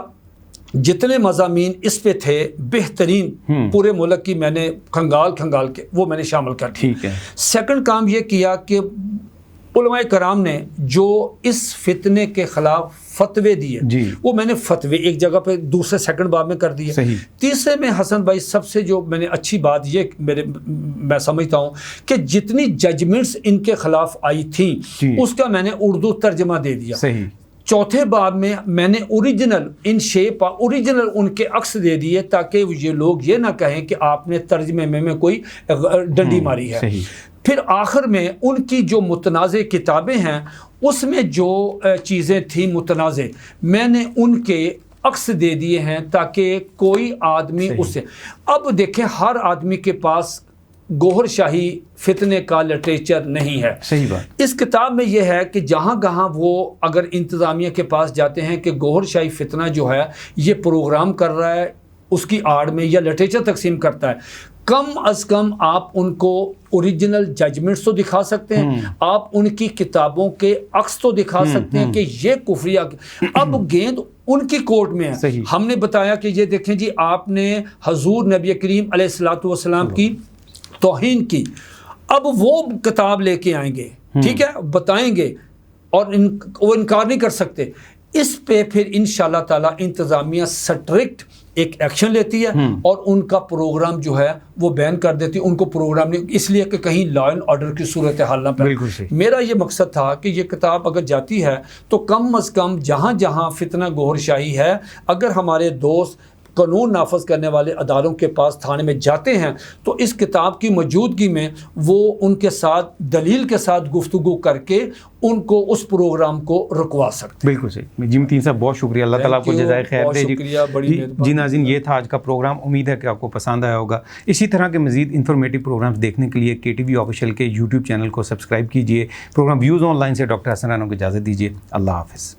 Speaker 2: جتنے مضامین اس پہ تھے بہترین پورے ملک کی میں نے کھنگال کے وہ میں نے شامل کر دی. سیکنڈ کام یہ کیا کہ علماء کرام نے جو اس فتنے کے خلاف فتوے دیے
Speaker 1: جی،
Speaker 2: وہ میں نے فتوے ایک جگہ پہ دوسرے سیکنڈ باب میں کر دیے.
Speaker 1: صحیح.
Speaker 2: تیسرے میں حسن بھائی سب سے جو میں نے اچھی بات یہ میں سمجھتا ہوں کہ جتنی ججمنٹس ان کے خلاف آئی تھیں
Speaker 1: جی،
Speaker 2: اس کا میں نے اردو ترجمہ دے دیا.
Speaker 1: صحیح.
Speaker 2: چوتھے باب میں میں نے اوریجنل ان شیپ اوریجنل ان کے عکس دے دیے تاکہ یہ لوگ یہ نہ کہیں کہ آپ نے ترجمے میں کوئی ڈنڈی ماری ہے.
Speaker 1: صحیح.
Speaker 2: پھر آخر میں ان کی جو متنازع کتابیں ہیں اس میں جو چیزیں تھیں متنازع میں نے ان کے عکس دے دیے ہیں تاکہ کوئی آدمی
Speaker 1: صحیح.
Speaker 2: اس سے اب دیکھیں ہر آدمی کے پاس گوہر شاہی فتنے کا لٹریچر نہیں ہے.
Speaker 1: صحیح بات.
Speaker 2: اس کتاب میں یہ ہے کہ جہاں کہاں وہ اگر انتظامیہ کے پاس جاتے ہیں کہ گوہر شاہی فتنہ جو ہے یہ پروگرام کر رہا ہے اس کی آڑ میں یا لٹریچر تقسیم کرتا ہے، کم از کم آپ ان کو اوریجنل ججمنٹس تو دکھا سکتے ہیں، آپ ان کی کتابوں کے عکس تو دکھا سکتے ہیں کہ یہ کفریہ. اب گیند ان کی کورٹ میں ہے.
Speaker 1: صحیح.
Speaker 2: ہم نے بتایا کہ یہ دیکھیں جی آپ نے حضور نبی کریم علیہ الصلوۃ والسلام کی توہین کی، اب وہ کتاب لے کے آئیں گے، ٹھیک ہے، بتائیں گے اور وہ انکار نہیں کر سکتے. اس پہ پھر انشاءاللہ تعالی انتظامیہ سٹرکٹ ایک ایکشن لیتی ہے اور ان کا پروگرام جو ہے وہ بین کر دیتی ہے. ان کو پروگرام نہیں اس لیے کہ کہیں لا اینڈ آرڈر کی صورتحال نہ پہ.
Speaker 1: بالکل صحیح.
Speaker 2: میرا یہ مقصد تھا کہ یہ کتاب اگر جاتی ہے تو کم از کم جہاں جہاں فتنہ گوہر شاہی ہے اگر ہمارے دوست قانون نافذ کرنے والے اداروں کے پاس تھانے میں جاتے ہیں تو اس کتاب کی موجودگی میں وہ ان کے ساتھ دلیل کے ساتھ گفتگو کر کے ان کو اس پروگرام کو رکوا سکتے.
Speaker 1: بالکل صحیح. جی متین صاحب بہت شکریہ، اللہ تعالیٰ آپ کو جزائے خیر دے. جی ناظرین یہ تھا آج کا پروگرام، امید ہے کہ آپ کو پسند آیا ہوگا. اسی طرح کے مزید انفارمیٹیو پروگرامز دیکھنے کے لیے KTV آفیشیل کے یوٹیوب چینل کو سبسکرائب کیجیے. پروگرام ویوز آن لائن سے ڈاکٹر حسن رانا کو اجازت دیجیے. اللہ حافظ.